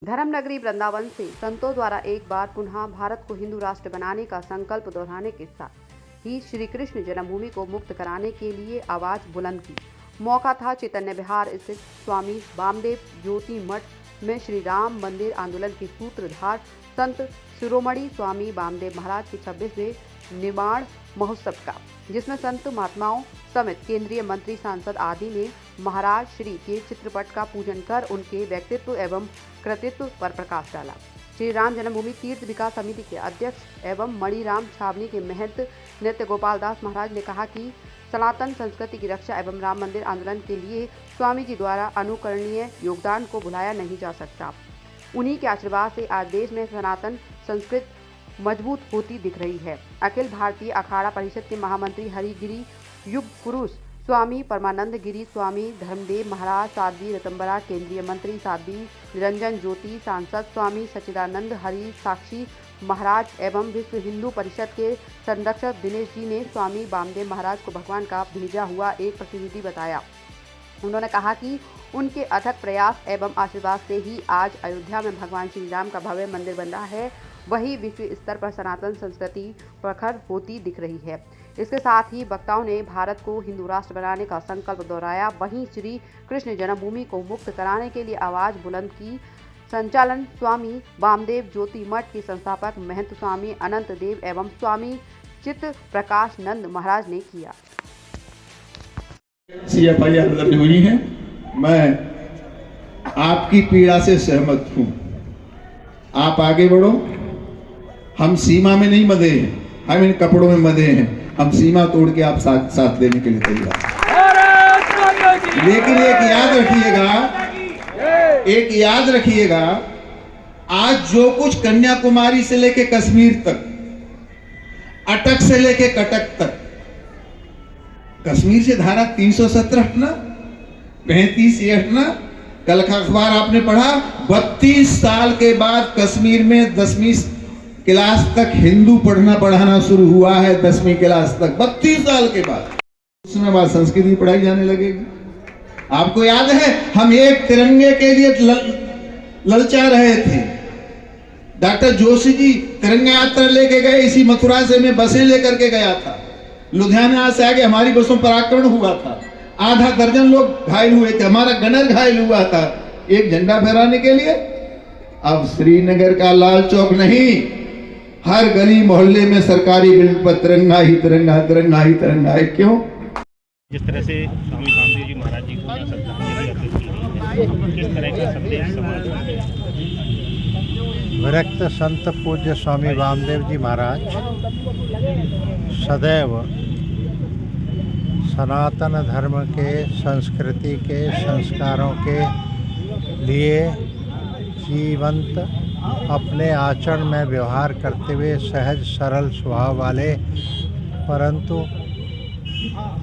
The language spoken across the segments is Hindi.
धर्मनगरी वृंदावन से संतों द्वारा एक बार पुनः भारत को हिंदू राष्ट्र बनाने का संकल्प दोहराने के साथ ही श्री कृष्ण जन्मभूमि को मुक्त कराने के लिए आवाज बुलंद की। मौका था चैतन्य विहार स्थित स्वामी वामदेव ज्योति मठ में श्री राम मंदिर आंदोलन के सूत्रधार संत शिरोमणि स्वामी वामदेव महाराज के 26वें निर्वाण महोत्सव का, जिसमें संत महात्माओं समेत केंद्रीय मंत्री, सांसद आदि ने महाराज श्री के चित्रपट का पूजन कर उनके व्यक्तित्व एवं कृतित्व पर प्रकाश डाला। श्री राम जन्मभूमि तीर्थ विकास समिति के अध्यक्ष एवं मणिराम छावनी के महंत नृत्य गोपाल दास महाराज ने कहा कि सनातन संस्कृति की रक्षा एवं राम मंदिर आंदोलन के लिए स्वामी जी द्वारा अनुकरणीय योगदान को भुलाया नहीं जा सकता। उन्हीं के आशीर्वाद से आज देश में सनातन संस्कृति मजबूत होती दिख रही है। अखिल भारतीय अखाड़ा परिषद के महामंत्री हरिगिरी युग पुरुष स्वामी परमानंद गिरी, स्वामी धर्मदेव महाराज, साध्वी रतंबरा, केंद्रीय मंत्री साध्वी निरंजन ज्योति, सांसद स्वामी सच्चिदानंद हरि साक्षी महाराज एवं विश्व हिंदू परिषद के संरक्षक दिनेश जी ने स्वामी वामदेव महाराज को भगवान का भेजा हुआ एक प्रतिनिधि बताया। उन्होंने कहा कि उनके अथक प्रयास एवं आशीर्वाद से ही आज अयोध्या में भगवान श्री राम का भव्य मंदिर बन रहा है, वही विश्व स्तर पर सनातन संस्कृति प्रखर होती दिख रही है। इसके साथ ही वक्ताओं ने भारत को हिंदू राष्ट्र बनाने का संकल्प दोहराया। वहीं श्री कृष्ण जन्मभूमि को मुक्त कराने के लिए आवाज बुलंद की। संचालन स्वामी वामदेव ज्योति मठ के संस्थापक महंत स्वामी अनंत देव एवं स्वामी चित्त प्रकाश नंद महाराज ने किया। CFIR दर्ज हुई है। मैं आपकी पीड़ा से सहमत हूं। आप आगे बढ़ो। हम सीमा में नहीं मदे हैं, हम इन कपड़ों में मदे हैं। हम सीमा तोड़ के आप साथ देने के लिए तैयार हैं। लेकिन एक याद रखिएगा, आज जो कुछ कन्याकुमारी से लेके कश्मीर तक, अटक से लेके कटक तक, कश्मीर से धारा 317 हटना, 35 ये हटना। कल का अखबार आपने पढ़ा, 32 साल के बाद कश्मीर में 10वीं क्लास तक हिंदू पढ़ना पढ़ाना शुरू हुआ है। 10वीं क्लास तक 32 साल के बाद। उसमें बाद संस्कृत पढ़ाई जाने लगेगी। आपको याद है, हम एक तिरंगे के लिए ललचा रहे थे। डॉक्टर जोशी जी तिरंगा यात्रा लेके गए। इसी मथुरा से मैं बसें लेकर के गया था। लुधियाना से आगे हमारी बसों पर आक्रमण हुआ था। आधा दर्जन लोग घायल हुए थे। हमारा गनर घायल हुआ था एक झंडा फहराने के लिए। अब श्रीनगर का लाल चौक नहीं, हर गली मोहल्ले में सरकारी बिल्डिंग पर तिरंगा ही तिरंगा, तिरंगा ही तिरंगा है। क्यों? जिस तरह से स्वामी वामदेव जी महाराज जी को श्रद्धांजलि अर्पित की गई है, किस तरह का संदेश समाज में? विरक्त संत पूज्य स्वामी वामदेव जी महाराज सदैव सनातन धर्म के, संस्कृति के, संस्कारों के लिए जीवंत अपने आचरण में व्यवहार करते हुए सहज सरल स्वभाव वाले, परंतु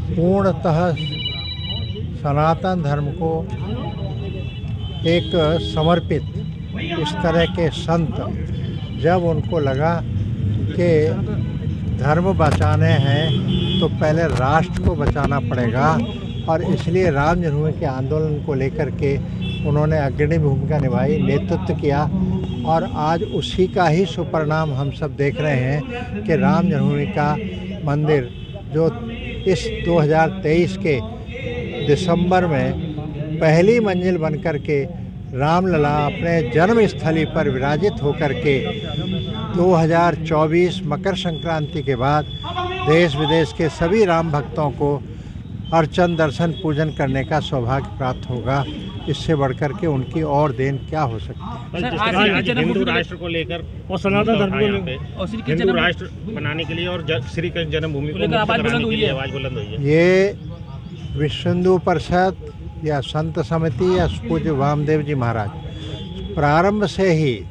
पूर्णतः सनातन धर्म को एक समर्पित इस तरह के संत, जब उनको लगा कि धर्म बचाने हैं तो पहले राष्ट्र को बचाना पड़ेगा, और इसलिए राम जन्मभूमि के आंदोलन को लेकर के उन्होंने अग्रणी भूमिका निभाई, नेतृत्व किया। और आज उसी का ही सुपरिणाम हम सब देख रहे हैं कि राम जन्मभूमि का मंदिर जो इस 2023 के दिसंबर में पहली मंजिल बनकर के रामलला अपने जन्मस्थली पर विराजित होकर के 2024 मकर संक्रांति के बाद देश विदेश के सभी राम भक्तों को अर्चन दर्शन पूजन करने का सौभाग्य प्राप्त होगा। इससे बढ़कर के उनकी और देन क्या हो सकती है। जिस तरह से हिंदू राष्ट्र को लेकर और सनातन धर्म को हिंदू राष्ट्र बनाने के लिए और श्री कृष्ण जन्मभूमि को मुक्त कराने के लिए आवाज बुलंद हुई है। ये विश्व हिंदू परिषद या संत समिति या पूज्य वामदेव जी महाराज प्रारंभ से ही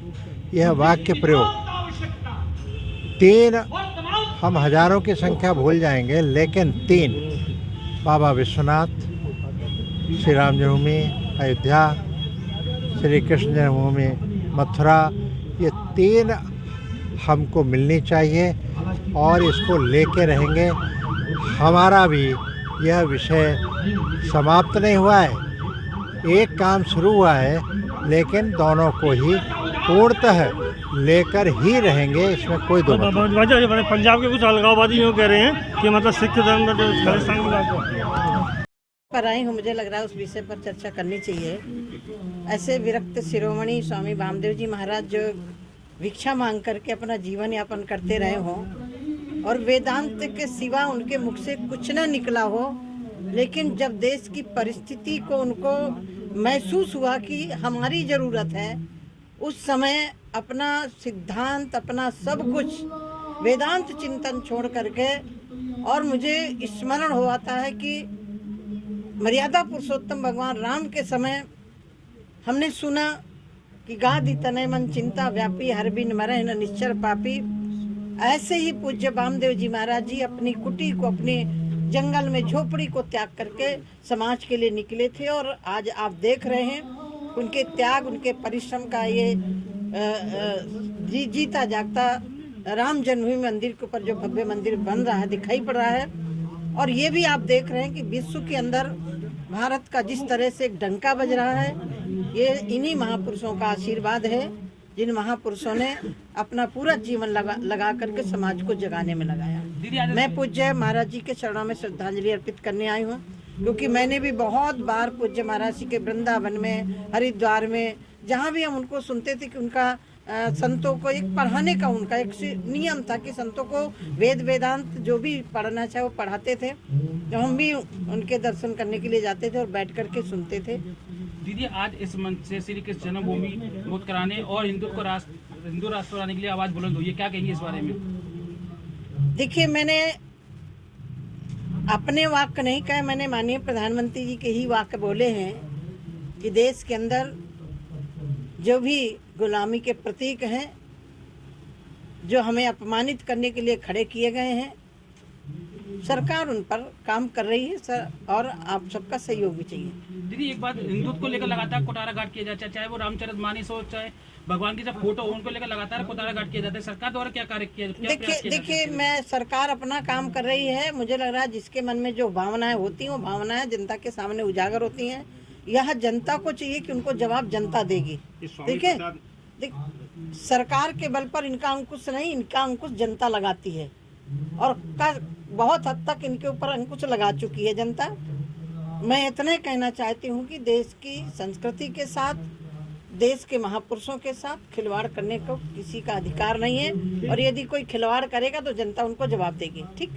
यह वाक्य प्रयोग 3, हम हजारों की संख्या भूल जाएंगे, लेकिन 3 बाबा विश्वनाथ, श्री राम जन्मभूमि अयोध्या, श्री कृष्ण जन्मभूमि मथुरा, ये 3 हमको मिलनी चाहिए और इसको लेके रहेंगे। हमारा भी यह विषय समाप्त नहीं हुआ है, एक काम शुरू हुआ है लेकिन दोनों को ही पूर्णतः लेकर ही रहेंगे, इसमें कोई दो मत नहीं। पंजाब के कुछ अलगाववादी यूँ कह रहे हैं कि मतलब सिख धर्म खालिस्तान की बात है। पर आई हूँ, मुझे लग रहा है उस विषय पर चर्चा करनी चाहिए। ऐसे विरक्त शिरोमणि स्वामी वामदेव जी महाराज जो भिक्षा मांग करके अपना जीवन यापन करते रहे हों और वेदांत के सिवा उनके मुख से कुछ न निकला हो, लेकिन जब देश की परिस्थिति को उनको महसूस हुआ कि हमारी ज़रूरत है, उस समय अपना सिद्धांत, अपना सब कुछ वेदांत चिंतन छोड़ करके, और मुझे स्मरण हो आता है कि मर्यादा पुरुषोत्तम भगवान राम के समय हमने सुना कि गादि तनय मन चिंता व्यापी हर बिन मरह न निश्चर पापी। ऐसे ही पूज्य वामदेव जी महाराज जी अपनी कुटी को, अपने जंगल में झोपड़ी को त्याग करके समाज के लिए निकले थे, और आज आप देख रहे हैं उनके त्याग, उनके परिश्रम का ये जीता जागता राम जन्मभूमि मंदिर के ऊपर जो भव्य मंदिर बन रहा है दिखाई पड़ रहा है। और ये भी आप देख रहे हैं कि विश्व के अंदर भारत का जिस तरह से एक डंका बज रहा है, ये इन्हीं महापुरुषों का आशीर्वाद है, जिन महापुरुषों ने अपना पूरा जीवन लगा करके समाज को जगाने में लगाया। मैं पूज्य महाराज जी के चरणों में श्रद्धांजलि अर्पित करने आई हूँ, क्योंकि मैंने भी बहुत बार पूज्य महाराज जी के वृंदावन में, हरिद्वार में, जहाँ भी हम उनको सुनते थे कि उनका संतों को एक पढ़ाने का उनका एक नियम था कि संतों को वेद वेदांत जो भी पढ़ना चाहे वो पढ़ाते थे, तो हम भी उनके दर्शन करने के लिए जाते थे और बैठ कर के सुनते थे। दीदी, आज इस मंच से श्री कृष्ण जन्मभूमि मुक्त कराने और हिंदू राष्ट्र बनाने के लिए आवाज़ बुलंद हुई है, क्या कहेंगे इस बारे में? देखिए, मैंने अपने वाक्य नहीं कहे, मैंने माननीय प्रधानमंत्री जी के ही वाक्य बोले हैं कि देश के अंदर जो भी गुलामी के प्रतीक हैं, जो हमें अपमानित करने के लिए खड़े किए गए हैं, सरकार उन पर काम कर रही है सर, और आप सबका सहयोग भी चाहिए। दीदी, एक बात, हिंदुत्व को लेकर लगातार कुटारा घाट किया जाता है, चाहे वो रामचरितमानस हो, चाहे भगवान की जब फोटो हो, उनको लेकर लगातार कुटारा घाट किया जाता है। सरकार द्वारा क्या कार्य किया? देखिए, मैं सरकार अपना काम कर रही है। मुझे लग रहा है जिसके मन में जो भावनाएं होती हैं वो भावनाएं जनता के सामने उजागर होती हैं। यह जनता को चाहिए कि उनको जवाब जनता देगी। देखिए, सरकार के बल पर इनका अंकुश नहीं, इनका अंकुश जनता लगाती है, और बहुत हद तक इनके ऊपर अंकुश लगा चुकी है जनता। मैं इतना कहना चाहती हूँ कि देश की संस्कृति के साथ, देश के महापुरुषों के साथ खिलवाड़ करने को किसी का अधिकार नहीं है, और यदि कोई खिलवाड़ करेगा तो जनता उनको जवाब देगी। ठीक।